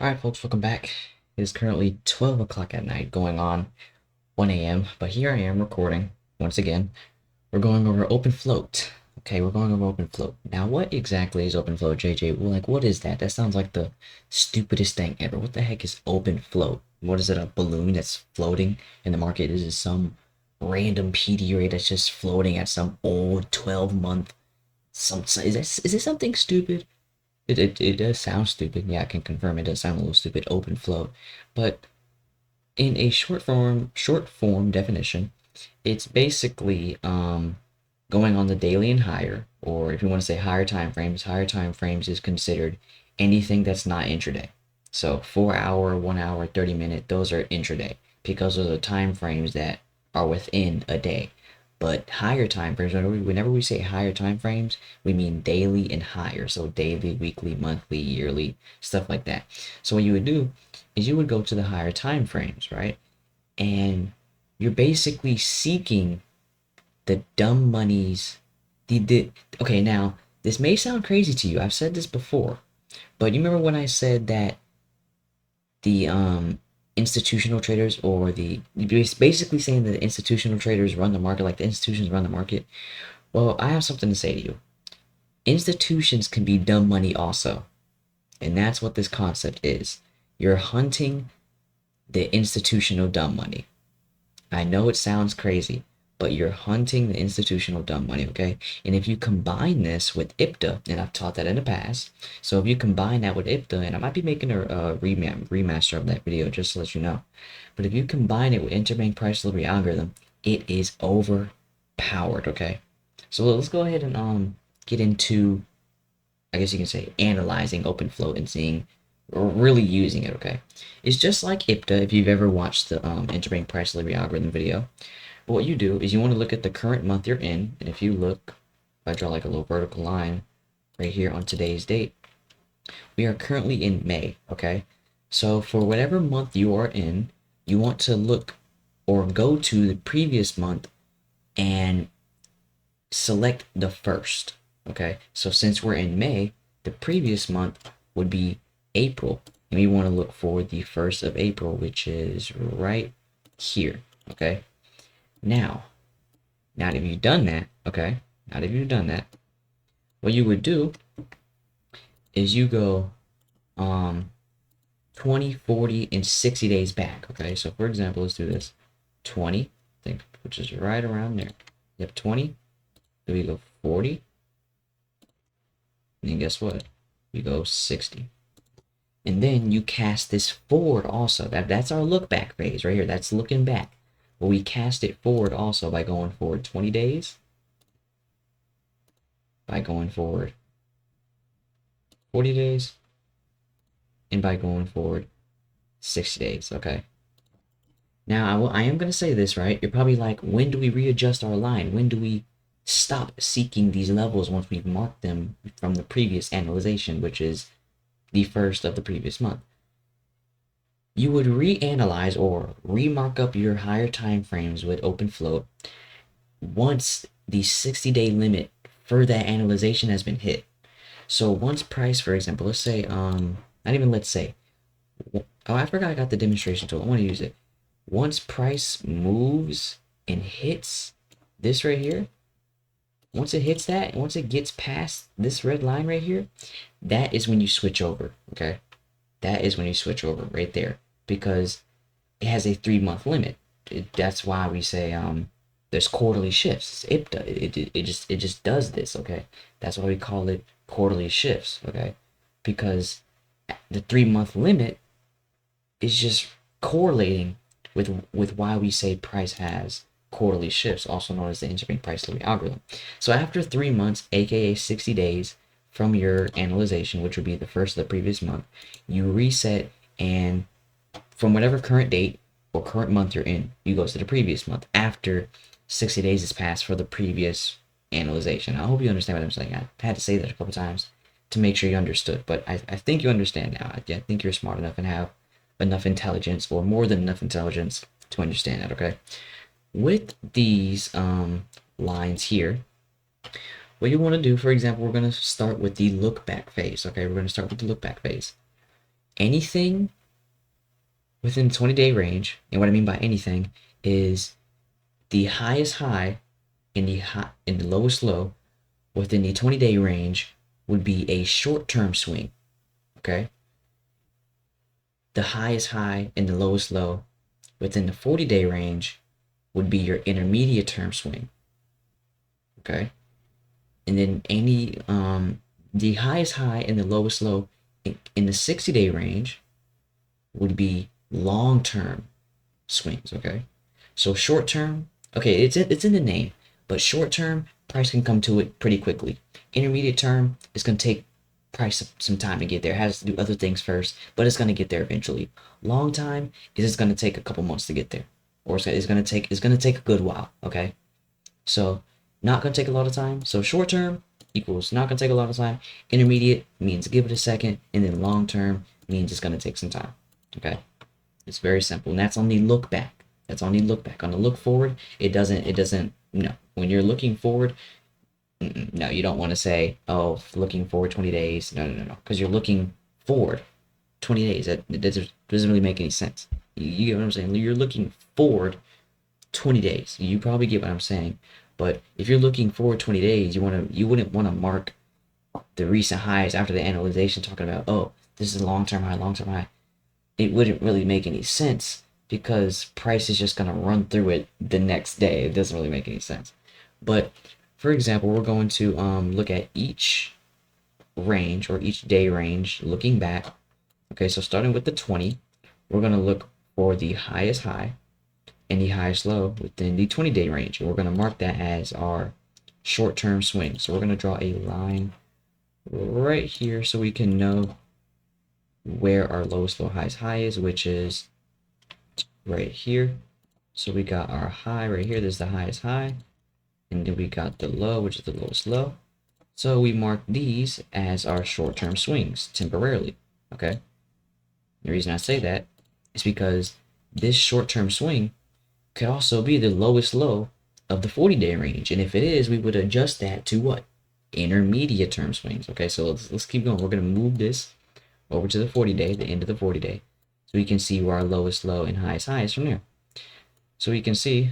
Alright folks, welcome back. It is currently 12 o'clock at night, going on 1 a.m. But here I am recording, once again. We're going over open float. Okay, we're going over open float. Now what exactly is open float, JJ? Well, like, what is that? That sounds like the stupidest thing ever. What the heck is open float? What is it, a balloon that's floating in the market? Is it some random PD rate that's just floating at some old 12-month... Is this something stupid? It does sound stupid. Yeah, I can confirm it does sound a little stupid, open float. But in a short form definition, it's basically going on the daily and higher, or if you want to say higher time frames is considered anything that's not intraday. So 4 hour, 1 hour, 30 minute, those are intraday because those are time frames that are within a day. But higher time frames, whenever we say higher time frames, we mean daily and higher. So daily, weekly, monthly, yearly, stuff like that. So what you would do is you would go to the higher time frames, right? And you're basically seeking the dumb monies. Okay, now this may sound crazy to you. I've said this before, but you remember when I said that the institutional traders, or the basically saying that the institutional traders run the market, like the institutions run the market? Well, I have something to say to you. Institutions can be dumb money also, and that's what this concept is. You're hunting the institutional dumb money. I know it sounds crazy, but you're hunting the institutional dumb money, okay? And if you combine this with IPTA, and I've taught that in the past, so if you combine that with IPTA, and I might be making a remaster of that video just to let you know, but if you combine it with interbank price delivery algorithm, it is overpowered, okay? So let's go ahead and get into, I guess you can say, analyzing open float and seeing, or really using it, okay? It's just like IPTA if you've ever watched the interbank price delivery algorithm video. But what you do is you want to look at the current month you're in, and if you look, if I draw like a little vertical line right here on today's date, we are currently in May, okay? So for whatever month you are in, you want to look or go to the previous month and select the first, okay? So since we're in May, the previous month would be April, and we want to look for the 1st of April, which is right here, okay? Now that you've done that, okay, now that you've done that, what you would do is you go 20, 40, and 60 days back, okay? So for example, let's do this. 20, I think, which is right around there. Yep, 20. Then we go 40. And then guess what? We go 60. And then you cast this forward also. That's our look back phase right here. That's looking back. But we cast it forward also by going forward 20 days. By going forward 40 days. And by going forward 60 days, okay? Now, I am going to say this, right? You're probably like, when do we readjust our line? When do we stop seeking these levels once we've marked them from the previous analyzation, which is the 1st of the previous month? You would reanalyze or remark up your higher time frames with open float once the 60-day limit for that analyzation has been hit. So once price, for example, let's say, not even let's say, oh, I forgot I got the demonstration tool. I want to use it. Once price moves and hits this right here, once it hits that, once it gets past this red line right here, that is when you switch over, okay? That is when you switch over right there, because it has a 3-month limit. That's why we say there's quarterly shifts. It just does this, okay? That's why we call it quarterly shifts, okay? Because the 3-month limit is just correlating with why we say price has quarterly shifts, also known as the interbank price delivery algorithm. So after 3 months, aka 60 days from your analyzation, which would be the 1st of the previous month, you reset, and from whatever current date or current month you're in, you go to the previous month after 60 days has passed for the previous analyzation. I hope you understand what I'm saying. I had to say that a couple times to make sure you understood, but I think you understand now. I think you're smart enough and have enough intelligence, or more than enough intelligence, to understand that, okay? With these lines here, what you want to do, for example, we're going to start with the look back phase, okay? We're going to start with the look back phase. anything within the 20-day range, and what I mean by anything is the highest high and the lowest low within the 20-day range would be a short-term swing, okay? The highest high and the lowest low within the 40-day range would be your intermediate term swing, okay? And then the highest high and the lowest low in the 60-day range would be long-term swings, okay? So short term, okay, it's in the name, but short term price can come to it pretty quickly. Intermediate term is going to take price some time to get there. It has to do other things first, but it's going to get there eventually. Long time is it's going to take a couple months to get there, or it's going to take a good while. Okay, so not going to take a lot of time. So short term equals not going to take a lot of time. Intermediate means give it a second, and then long term means it's going to take some time. Okay, it's very simple, and that's on the look back. That's on the look back. On the look forward, it doesn't, no. When you're looking forward, no, you don't want to say, oh, looking forward 20 days. No. Because you're looking forward 20 days. That doesn't really make any sense. You get what I'm saying? You're looking forward 20 days. You probably get what I'm saying. But if you're looking forward 20 days, you wouldn't want to mark the recent highs after the analyzation talking about, oh, this is a long-term high, long-term high. It wouldn't really make any sense because price is just going to run through it the next day. It doesn't really make any sense. But for example, we're going to look at each range or each day range looking back. Okay, so starting with the 20, we're going to look for the highest high and the highest low within the 20-day range. And we're going to mark that as our short-term swing. So we're going to draw a line right here so we can know where our lowest low highest high is, which is right here. So we got our high right here. This is the highest high. And then we got the low, which is the lowest low. So we mark these as our short-term swings temporarily, okay? The reason I say that is because this short-term swing could also be the lowest low of the 40-day range. And if it is, we would adjust that to what? Intermediate term swings, okay? So let's keep going. We're going to move this over to the 40-day, the end of the 40-day, so we can see where our lowest low and highest high is from there. So we can see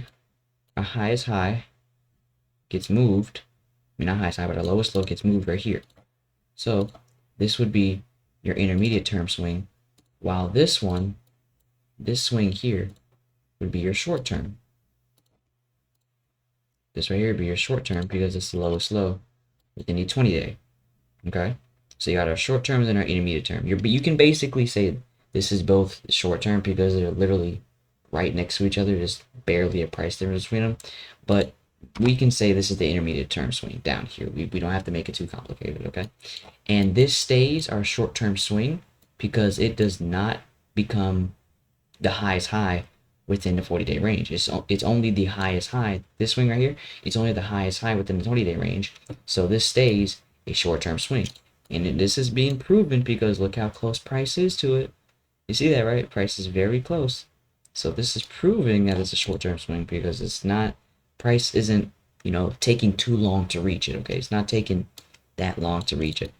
our highest high gets moved, I mean not highest high, but our lowest low gets moved right here. So this would be your intermediate term swing, while this swing here would be your short term. This right here would be your short term because it's the lowest low within the 20-day. Okay, so you got our short term and our intermediate term. You can basically say this is both short term because they're literally right next to each other, just barely a price difference between them. But we can say this is the intermediate term swing down here. We don't have to make it too complicated, okay? And this stays our short-term swing because it does not become the highest high within the 40-day range. It's only the highest high. This swing right here, it's only the highest high within the 20-day range. So this stays a short-term swing. And this is being proven because look how close price is to it. You see that, right? Price is very close. So this is proving that it's a short-term swing because it's not, price isn't, taking too long to reach it, okay? It's not taking that long to reach it.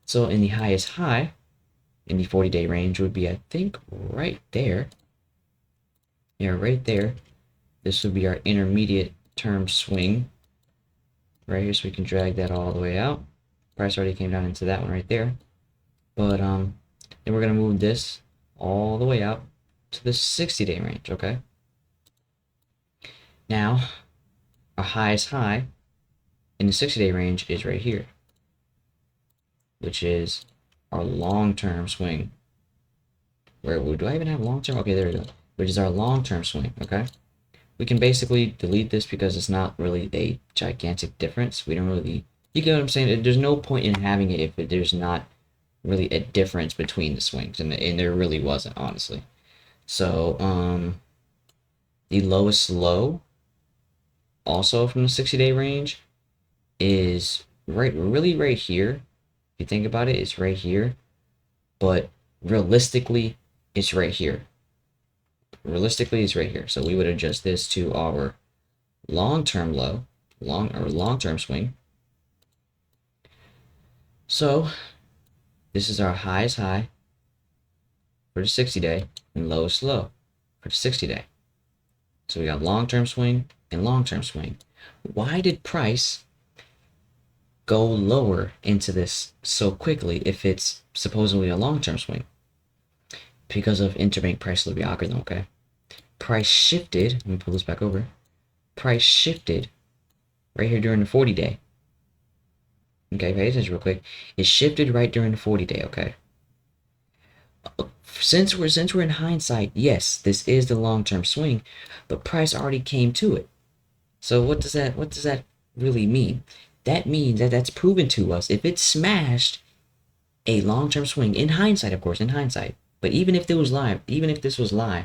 So in the highest high, in the 40-day range would be, I think, right there. Yeah, right there. This would be our intermediate term swing. Right here, so we can drag that all the way out. Price already came down into that one right there. But then we're gonna move this all the way out to the 60-day range, okay? Now, our highest high in the 60-day range is right here, which is our long-term swing. Where do I even have long-term? Okay, there we go. Which is our long-term swing, okay? We can basically delete this because it's not really a gigantic difference. We don't really, you get what I'm saying? There's no point in having it if there's not really a difference between the swings, and there really wasn't, honestly. So, the lowest low, also from the 60-day range, is really right here. If you think about it, it's right here, but realistically, it's right here. Realistically, it's right here. So we would adjust this to our long-term low, long-term swing. So this is our highest high for the 60-day and lowest low for the 60-day. So we got long-term swing and long-term swing. Why did price go lower into this so quickly if it's supposedly a long-term swing? Because of interbank price delivery algorithm, okay? Price shifted, let me pull this back over. Price shifted right here during the 40-day. Okay, pay attention real quick. It shifted right during the 40-day, okay? Since we're in hindsight, yes, this is the long-term swing, but price already came to it. So what does that really mean? That means that that's proven to us if it smashed a long-term swing in hindsight, of course, in hindsight. But even if this was live, matter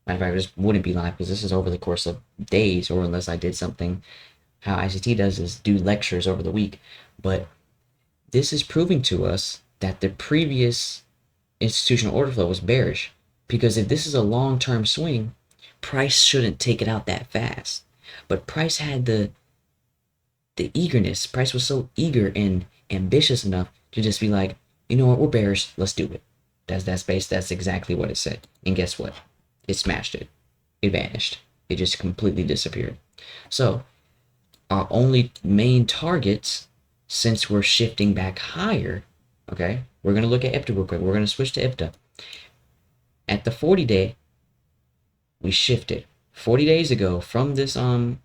of fact, this wouldn't be live because this is over the course of days, or unless I did something. How ICT does is do lectures over the week. But this is proving to us that the previous institutional order flow was bearish, because if this is a long-term swing, price shouldn't take it out that fast. But price had the eagerness. Price was so eager and ambitious enough to just be like, you know what, we're bearish, let's do it. That's exactly what it said. And guess what? It smashed it. It vanished. It just completely disappeared. So our only main targets, since we're shifting back higher, okay, we're going to look at IPTA real quick. We're going to switch to IPTA. At the 40-day, we shifted. 40 days ago from this from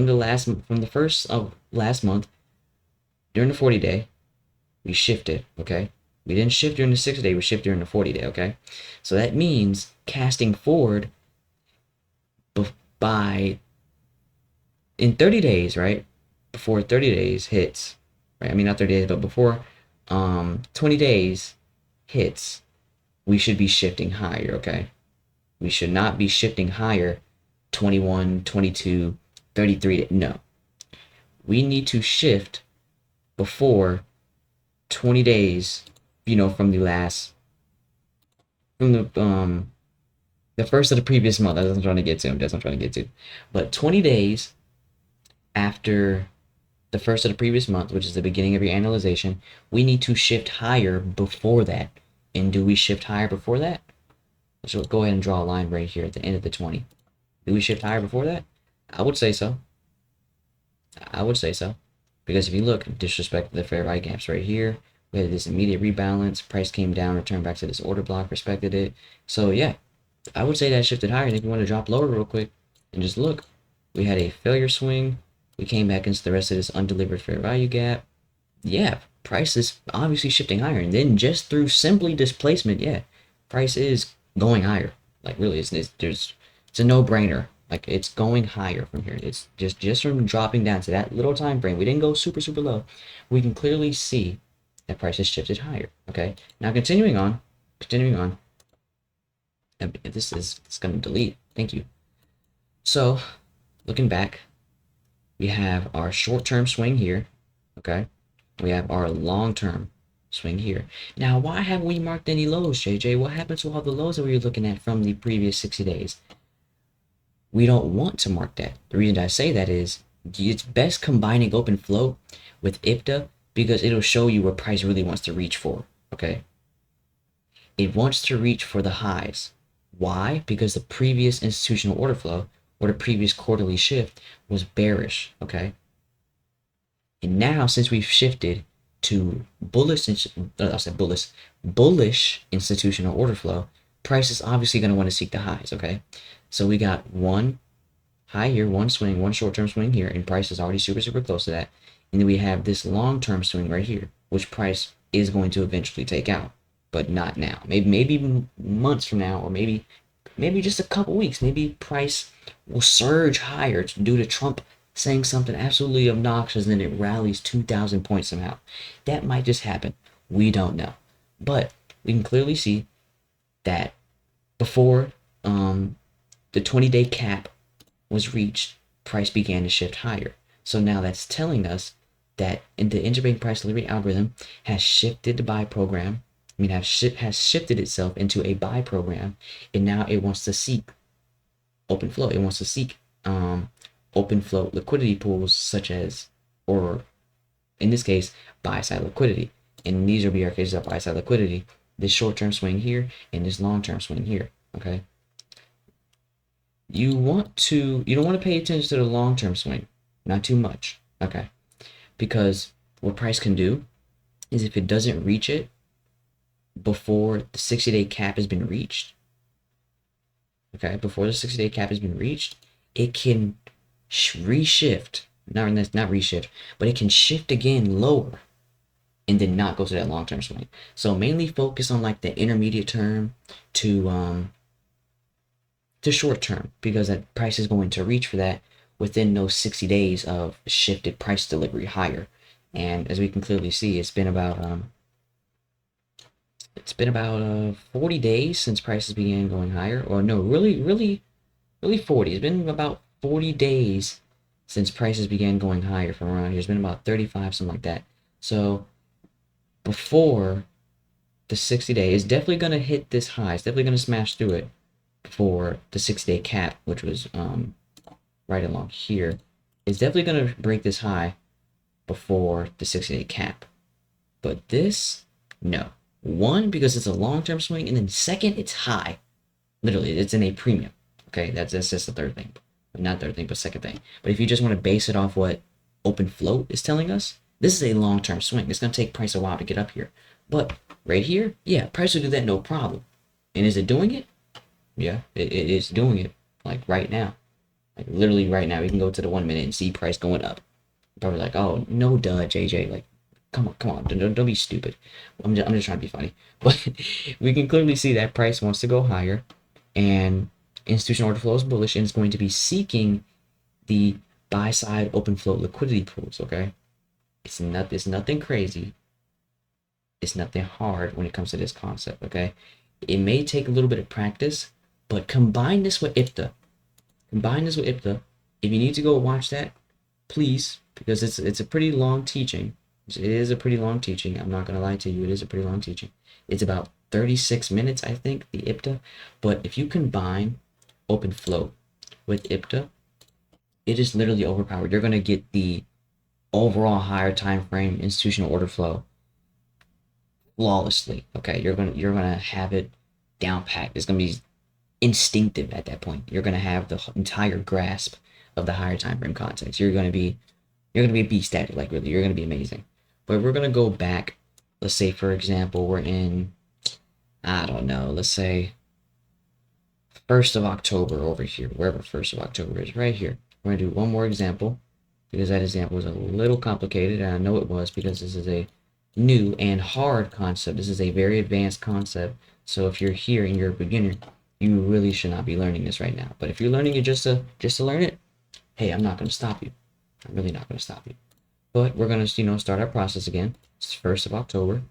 the first of last month, during the 40-day, we shifted, okay? We didn't shift during the 60-day, we shifted during the 40-day, okay? So that means casting forward by in 30 days, right? Before 30 days hits, right? I mean, not 30 days, but before 20 days hits, we should be shifting higher, okay? We should not be shifting higher 21, 22, 33. No. We need to shift before 20 days, from the first of the previous month. That's what I'm trying to get to. But 20 days after the first of the previous month, which is the beginning of your analyzation, we need to shift higher before that. And do we shift higher before that? So go ahead and draw a line right here at the end of the 20. Do we shift higher before that? I would say so. Because if you look, disrespect the fair value gaps right here. We had this immediate rebalance. Price came down, returned back to this order block, respected it. So yeah, I would say that shifted higher. And if you want to drop lower real quick and just look, we had a failure swing. We came back into the rest of this undelivered fair value gap. Yeah, price is obviously shifting higher. And then just through simply displacement, yeah, price is going higher. Like really, it's a no-brainer. Like it's going higher from here. It's just from dropping down to that little time frame. We didn't go super low. We can clearly see that price has shifted higher. Okay. Now continuing on. It's gonna delete. Thank you. So looking back, we have our short-term swing here. Okay. We have our long-term swing here. Now, why haven't we marked any lows, JJ? What happened to all the lows that we were looking at from the previous 60 days? We don't want to mark that. The reason I say that is it's best combining open float with IPTA because it'll show you what price really wants to reach for, okay? It wants to reach for the highs. Why? Because the previous institutional order flow or the previous quarterly shift was bearish, okay? And now since we've shifted to bullish institutional order flow, price is obviously going to want to seek the highs, okay? So we got one high here, one swing, one short-term swing here, and price is already super close to that. And then we have this long-term swing right here, which price is going to eventually take out, but not now. Maybe months from now, or maybe just a couple weeks. Maybe price will surge higher due to Trump saying something absolutely obnoxious, and then it rallies 2,000 points somehow. That might just happen. We don't know. But we can clearly see that before the 20-day cap was reached, price began to shift higher. So now that's telling us that in the interbank price delivery algorithm has shifted the buy program. Has shifted itself into a buy program, and now it wants to seek open flow. It wants to seek open flow liquidity pools such as, or in this case, buy side liquidity. And these will be our cases of buy side liquidity. this short-term swing here and this long-term swing here, okay? You don't want to pay attention to the long-term swing, not too much, okay? Because what price can do is if it doesn't reach it before the 60-day cap has been reached, okay, before the 60-day cap has been reached, it can reshift, not reshift, but it can shift again lower and then not go to that long-term swing. So mainly focus on like the intermediate term to short term, because that price is going to reach for that within those 60 days of shifted price delivery higher. And as we can clearly see, it's been about 40 days since prices began going higher. Or no, really 40. It's been about 40 days since prices began going higher from around here. It's been about 35, something like that. So before the 60 day is definitely going to hit this high. It's definitely going to smash through it for the 60-day cap, which was right along here. It's definitely going to break this high before the 60-day cap. But this, no. One, because it's a long-term swing, and then second, it's high. Literally, it's in a premium. Okay, that's just the third thing. Not third thing, but second thing. But if you just want to base it off what open float is telling us, this is a long-term swing. It's going to take price a while to get up here. But right here, yeah, price will do that no problem. And is it doing it? Yeah, it is doing it, like right now. Like literally right now, we can go to the 1 minute and see price going up. Probably like, oh, no duh, JJ. Like, come on, don't be stupid. I'm just trying to be funny. But we can clearly see that price wants to go higher, and institutional order flow is bullish, and it's going to be seeking the buy side open float liquidity pools. Okay, it's nothing crazy. It's nothing hard when it comes to this concept. Okay, it may take a little bit of practice, but combine this with IPTA. If you need to go watch that, please, because it's a pretty long teaching. It is a pretty long teaching. I'm not gonna lie to you. It is a pretty long teaching. It's about 36 minutes, I think, the IPTA. But if you combine open float with IPTA, it is literally overpowered. You're gonna get the overall higher time frame institutional order flow flawlessly. Okay, you're gonna have it down packed. It's gonna be instinctive at that point. You're gonna have the entire grasp of the higher time frame context. You're gonna be a beast at it. Like really, you're gonna be amazing. But we're gonna go back. Let's say, for example, we're in, I don't know, let's say 1st of October over here, wherever 1st of October is, right here. We're gonna do one more example, because that example was a little complicated, and I know it was, because this is a new and hard concept. This is a very advanced concept. So if you're here and you're a beginner, you really should not be learning this right now. But if you're learning it just to learn it, hey, I'm not gonna stop you. I'm really not gonna stop you. But we're gonna, start our process again. It's 1st of October.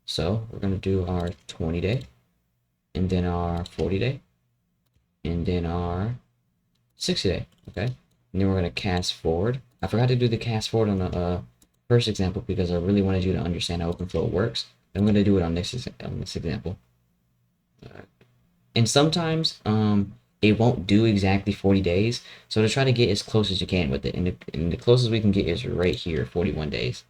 So we're gonna do our 20-day, and then our 40-day, and then our 60-day, okay? And then we're gonna cast forward. I forgot to do the cast forward on the first example because I really wanted you to understand how open flow works. I'm gonna do it on this example. And sometimes it won't do exactly 40 days. So to try to get as close as you can with it, and the closest we can get is right here, 41 days.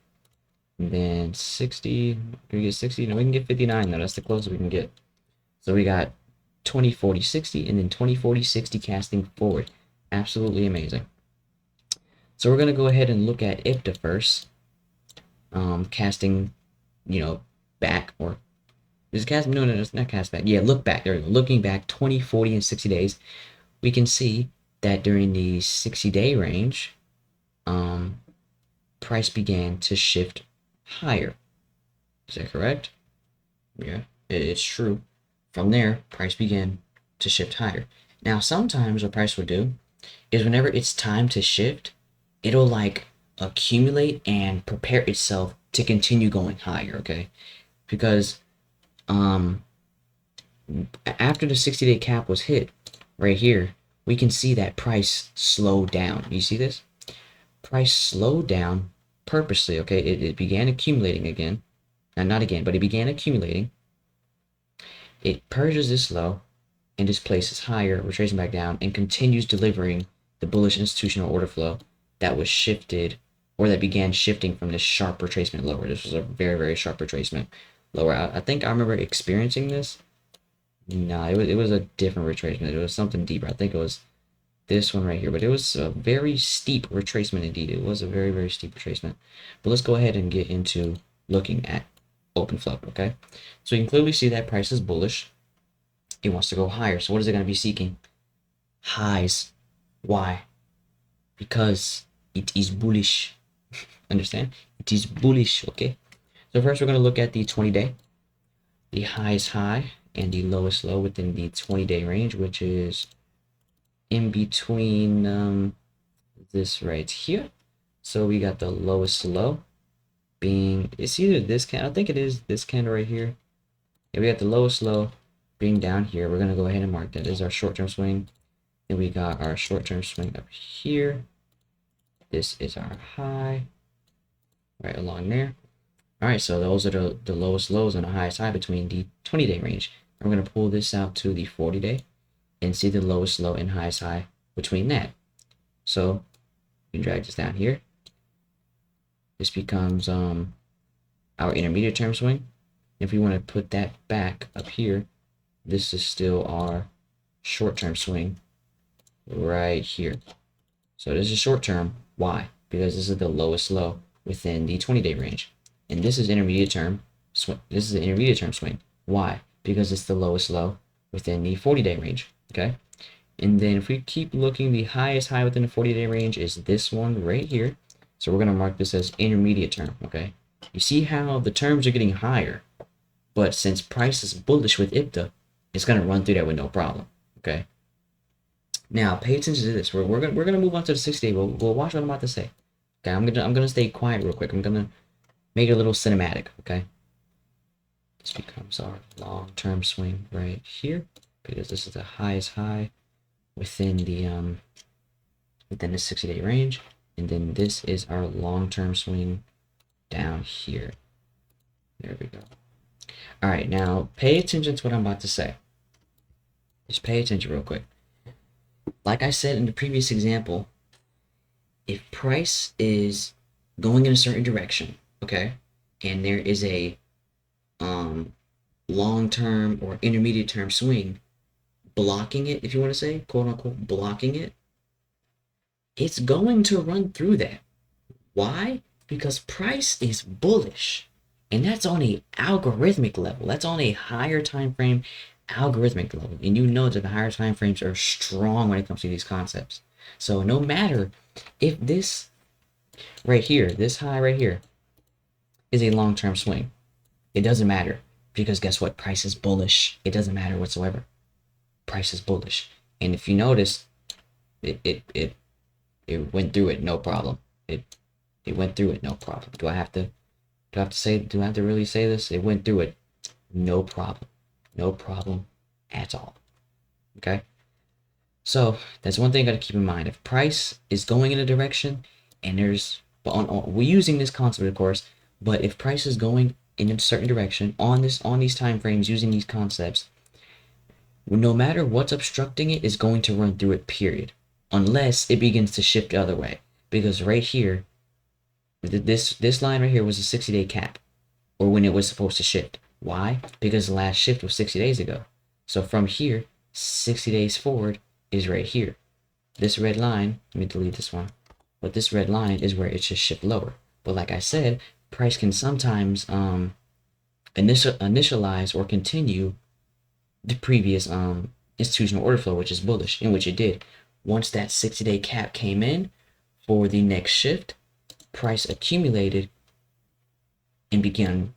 And then 60, can we get 60? No, we can get 59 though. That's the closest we can get. So we got 20, 40, 60, and then 20, 40, 60 casting forward. Absolutely amazing. So we're gonna go ahead and look at IPTA first. Casting, back, or is cast, no, it's not cast back. Yeah, look back. There we go. Looking back 20, 40, and 60 days, we can see that during the 60-day range, price began to shift higher. Is that correct? Yeah, it's true. From there, price began to shift higher. Now, sometimes what price will do is whenever it's time to shift, it'll like accumulate and prepare itself to continue going higher, okay? Because after the 60-day cap was hit right here, we can see that price slowed down. You see this? Price slowed down purposely, okay? It began accumulating again. Not again, but it began accumulating. It purges this low and displaces higher, retracing back down, and continues delivering the bullish institutional order flow that was shifted, or that began shifting from this sharp retracement lower. This was a very, very sharp retracement. lower. I think I remember experiencing this. No, it was a different retracement. It was something deeper. I think it was this one right here, but it was a very steep retracement indeed. It was a very, very steep retracement. But let's go ahead and get into looking at open float, okay? So you can clearly see that price is bullish. It wants to go higher. So what is it going to be seeking? Highs. Why? Because it is bullish. Understand? It is bullish, okay? So first we're going to look at the 20-day. The highest high and the lowest low within the 20-day range, which is in between this right here. So we got the lowest low being, it's either this candle, I think it is this candle right here. Yeah, we got the lowest low being down here. We're going to go ahead and mark that as our short-term swing. And we got our short-term swing up here. This is our high right along there. All right, so those are the lowest lows and the highest high between the 20-day range. We're going to pull this out to the 40-day and see the lowest low and highest high between that. So you can drag this down here. This becomes our intermediate term swing. If we want to put that back up here, this is still our short-term swing right here. So this is short term. Why? Because this is the lowest low within the 20-day range. And this is intermediate term swing. This is the intermediate term swing. Why? Because it's the lowest low within the 40-day range. Okay. And then if we keep looking, the highest high within the 40-day range is this one right here. So we're going to mark this as intermediate term. Okay. You see how the terms are getting higher, but since price is bullish with IPTA, it's going to run through that with no problem. Okay. Now pay attention to this. We're gonna move on to the 60-day. We'll watch what I'm about to say. Okay, I'm gonna stay quiet real quick. I'm gonna make it a little cinematic. Okay. This becomes our long-term swing right here because this is the highest high within the 60-day range, and then this is our long-term swing down here. There we go. All right, now pay attention to what I'm about to say. Just pay attention real quick. Like I said in the previous example, if price is going in a certain direction, okay, and there is a long-term or intermediate-term swing blocking it, if you want to say, quote-unquote, blocking it, it's going to run through that. Why? Because price is bullish, and that's on a algorithmic level. That's on a higher time frame algorithmic level, and you know that the higher time frames are strong when it comes to these concepts. So no matter if this right here, this high right here, is a long-term swing, it doesn't matter, because guess what? Price is bullish. It doesn't matter whatsoever. Price is bullish, and if you notice, it went through it no problem. It went through it no problem. Do I have to really say this? It went through it no problem. No problem at all. Okay? So that's one thing you got to keep in mind. If price is going in a direction and we're using this concept, of course, but if price is going in a certain direction on these time frames using these concepts, no matter what's obstructing it is going to run through it, period. Unless it begins to shift the other way. Because right here, this line right here was a 60-day cap, or when it was supposed to shift. Why? Because the last shift was 60 days ago. So from here, 60 days forward is right here. This red line, let me delete this one, but this red line is where it should shift lower. But like I said, price can sometimes initialize or continue the previous institutional order flow, which is bullish, in which it did. Once that 60-day cap came in for the next shift, price accumulated and began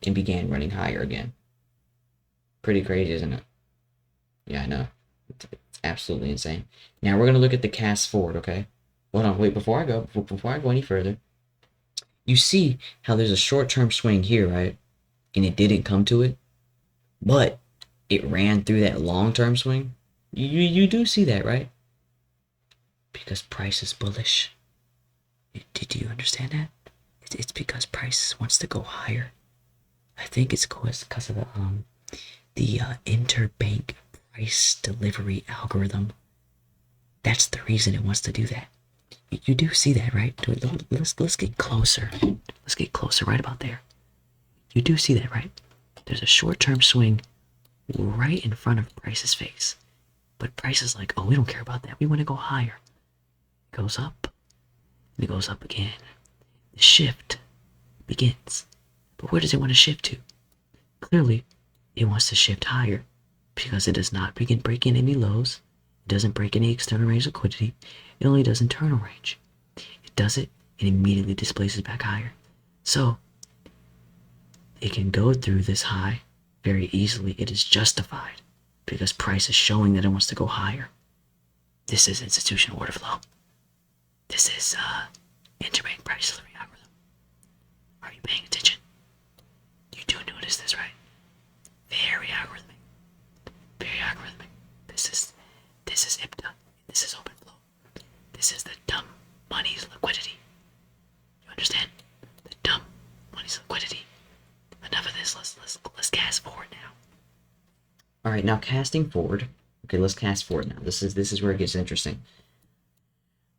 running higher again. Pretty crazy, isn't it? Yeah, I know. It's absolutely insane. Now we're gonna look at the cast forward, okay? Hold on, wait, before I go any further, you see how there's a short-term swing here, right? And it didn't come to it, but it ran through that long-term swing. You do see that, right? Because price is bullish. Did you understand that? It's because price wants to go higher. I think it's because of the interbank price delivery algorithm. That's the reason it wants to do that. You do see that, right? Let's get closer. Let's get closer, right about there. You do see that, right? there's a short-term swing right in front of price's face. But price is like, oh, we don't care about that. We want to go higher. It goes up, and it goes up again. The shift begins. But where does it want to shift to? Clearly, it wants to shift higher because it does not begin breaking any lows. It doesn't break any external range liquidity. It only does internal range. It does it and immediately displaces back higher. So it can go through this high very easily. It is justified because price is showing that it wants to go higher. This is institutional order flow. This is interbank price delivery algorithm. Are you paying attention? You do notice this, right? Very algorithmic. Very algorithmic. This is IPTA. This is open flow. This is the dumb money's liquidity. You understand? The dumb money's liquidity. Enough of this. Let's cast forward now. All right, now casting forward. Okay, let's cast forward now. This is where it gets interesting.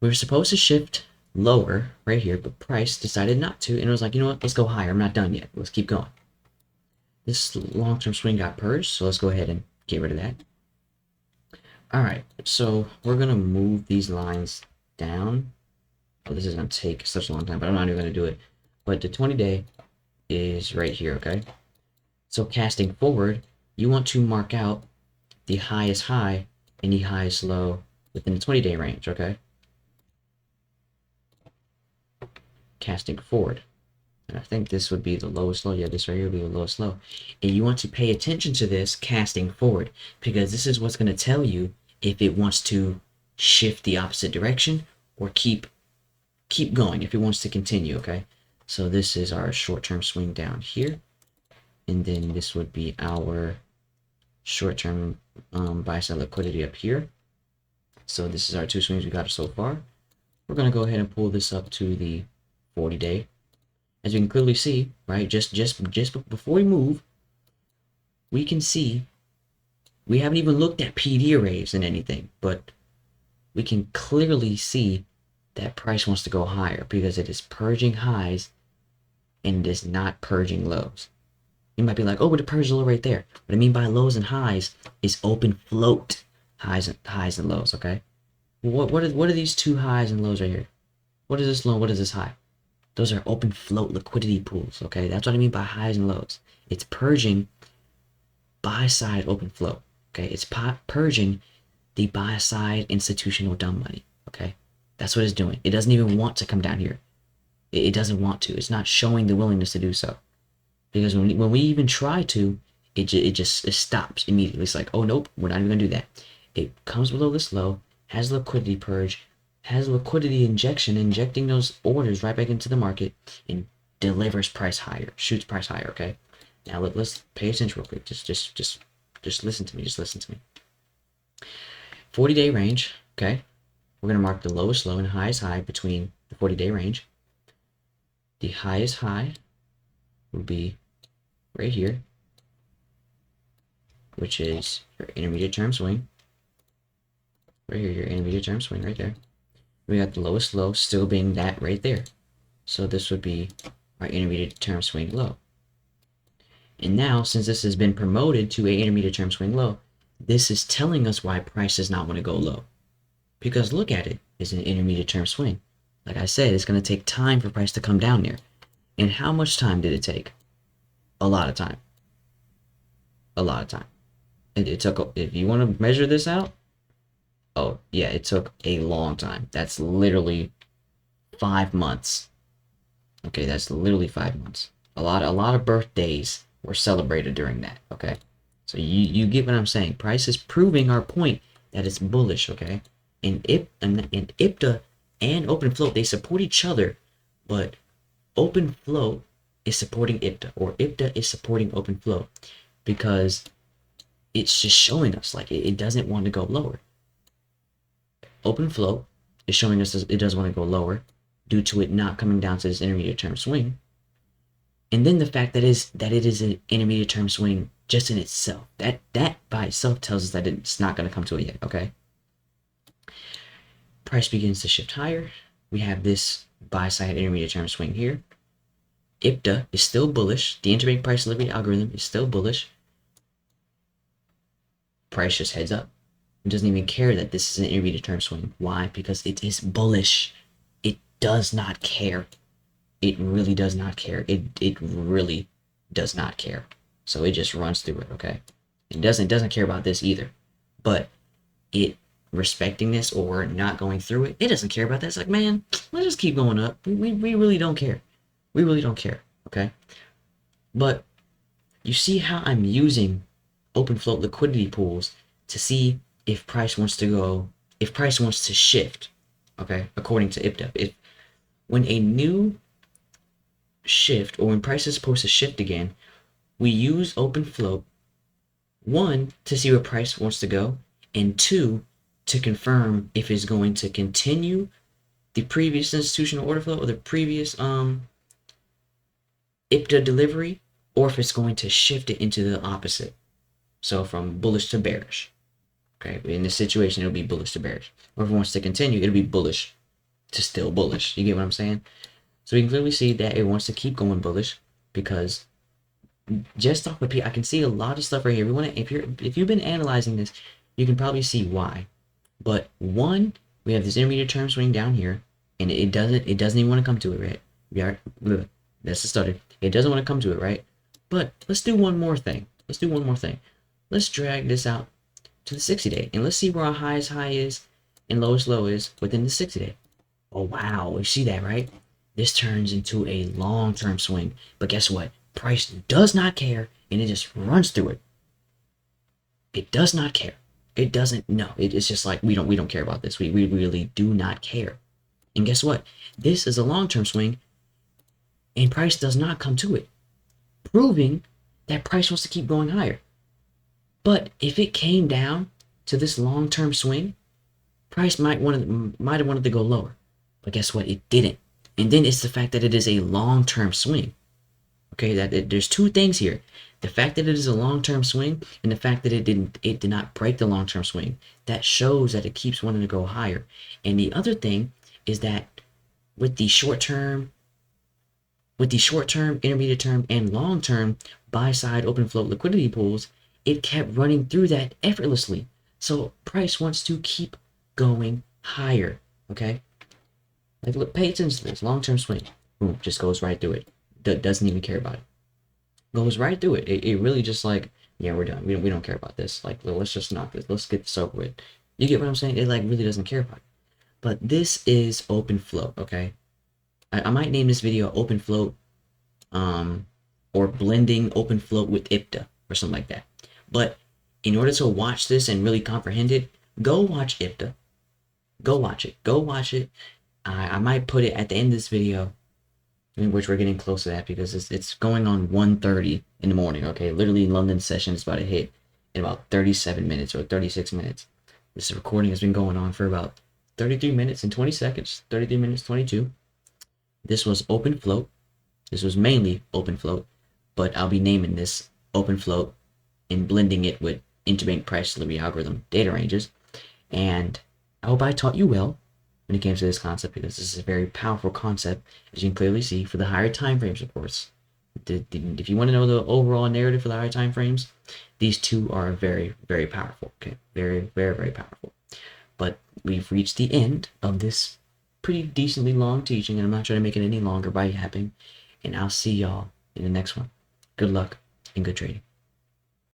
We were supposed to shift lower right here, but price decided not to, and it was like, you know what? Let's go higher. I'm not done yet. Let's keep going. This long-term swing got purged, so let's go ahead and get rid of that. All right, so we're gonna move these lines down. Oh, this is gonna take such a long time, but I'm not even gonna do it. But the 20-day is right here, okay? So casting forward, you want to mark out the highest high and the highest low within the 20-day range, okay? Casting forward. And I think this would be the lowest low. Yeah, this right here would be the lowest low. And you want to pay attention to this casting forward because this is what's going to tell you if it wants to shift the opposite direction or keep going, if it wants to continue, okay? So this is our short-term swing down here. And then this would be our short-term buy-side liquidity up here. So this is our two swings we got so far. We're going to go ahead and pull this up to the 40-day. As you can clearly see, right, just before we move, we can see we haven't even looked at PD arrays and anything, but we can clearly see that price wants to go higher because it is purging highs and it is not purging lows. You might be like, oh, but it purged a low right there. What I mean by lows and highs is open float highs and lows, okay? What are these two highs and lows right here? What is this low? What is this high? Those are open float liquidity pools, okay? That's what I mean by highs and lows. It's purging buy-side open float, okay? It's purging the buy-side institutional dumb money, okay? That's what it's doing. It doesn't even want to come down here. It doesn't want to. It's not showing the willingness to do so. Because when we even try to, it stops immediately. It's like, oh, nope, we're not even going to do that. It comes below this low, has liquidity purge, has liquidity injection, injecting those orders right back into the market, and delivers price higher, shoots price higher, okay? Now let's pay attention real quick. Just listen to me. Just listen to me. 40-day range, okay? We're going to mark the lowest low and highest high between the 40-day range. The highest high would be right here, which is your intermediate term swing. Right here, your intermediate term swing right there. We got the lowest low still being that right there. So this would be our intermediate term swing low. And now, since this has been promoted to a intermediate term swing low, this is telling us why price does not want to go low. Because look at it, it's an intermediate term swing. Like I said, it's going to take time for price to come down there. And how much time did it take? A lot of time. A lot of time. It took, if you want to measure this out, oh yeah, it took a long time. That's literally 5 months. Okay, that's literally 5 months. A lot of birthdays were celebrated during that. Okay, so you get what I'm saying. Price is proving our point that it's bullish. Okay, and IPTA and open float, they support each other, but open float is supporting IPTA, or IPTA is supporting open float, because it's just showing us like it doesn't want to go lower. Open float is showing us it doesn't want to go lower due to it not coming down to this intermediate term swing. And then the fact that it is an intermediate term swing just in itself. That by itself tells us that it's not going to come to it yet, okay? Price begins to shift higher. We have this buy side intermediate term swing here. IPTA is still bullish. The interbank price delivery algorithm is still bullish. Price just heads up. It doesn't even care that this is an intermediate term swing. Why? Because it is bullish. It does not care. It really does not care. It really does not care. So it just runs through it, okay? It doesn't care about this either. But it respecting this or not going through it, it doesn't care about that. It's like, man, let's just keep going up. We really don't care. We really don't care, okay? But you see how I'm using open float liquidity pools to see if price wants to shift, okay, according to IPTA. When a new shift or when price is supposed to shift again, we use open float, one, to see where price wants to go, and two, to confirm if it's going to continue the previous institutional order flow or the previous IPTA delivery, or if it's going to shift it into the opposite. So from bullish to bearish. Okay, in this situation, it'll be bullish to bearish. Or if it wants to continue, it'll be bullish to still bullish. You get what I'm saying? So we can clearly see that it wants to keep going bullish because just off of I can see a lot of stuff right here. If you've been analyzing this, you can probably see why. But one, we have this intermediate term swing down here, and it doesn't even want to come to it, right? That's the started. It doesn't want to come to it, right? But let's do one more thing. Let's drag this out to the 60-day, and let's see where our highest high is and lowest low is within the 60-day. Oh wow, you see that, right? This turns into a long-term swing, but guess what? Price does not care, and it just runs through it. It does not care. It doesn't. No, it's just like we don't care about this. We really do not care. And guess what? This is a long-term swing, and price does not come to it, proving that price wants to keep going higher. But if it came down to this long-term swing, price might have wanted to go lower. But guess what? It didn't. And then it's the fact that it is a long-term swing. Okay, there's two things here. The fact that it is a long-term swing and the fact that it did not break the long-term swing. That shows that it keeps wanting to go higher. And the other thing is that with the short-term, intermediate term, and long-term buy-side open float liquidity pools, it kept running through that effortlessly. So price wants to keep going higher, okay? Like, look, pay attention to this. Long-term swing. Boom, just goes right through it. Doesn't even care about it. Goes right through it. It really just like, yeah, we're done. We don't care about this. Like, let's just knock this. Let's get this over with. You get what I'm saying? It like really doesn't care about it. But this is open float, okay? I might name this video open float, or blending open float with IPTA or something like that. But in order to watch this and really comprehend it, go watch IPTA. Go watch it. I might put it at the end of this video, in which we're getting close to that because it's going on 1:30 in the morning, okay? Literally, London session is about to hit in about 37 minutes or 36 minutes. This recording has been going on for about 33 minutes and 20 seconds, 33 minutes, 22. This was open float. This was mainly open float, but I'll be naming this open float and blending it with interbank price delivery algorithm data ranges. And I hope I taught you well when it came to this concept, because this is a very powerful concept, as you can clearly see, for the higher time frames, of course. If you want to know the overall narrative for the higher time frames, these two are very, very powerful. Okay, very, very, very powerful. But we've reached the end of this pretty decently long teaching, and I'm not trying to make it any longer by yapping. And I'll see y'all in the next one. Good luck and good trading.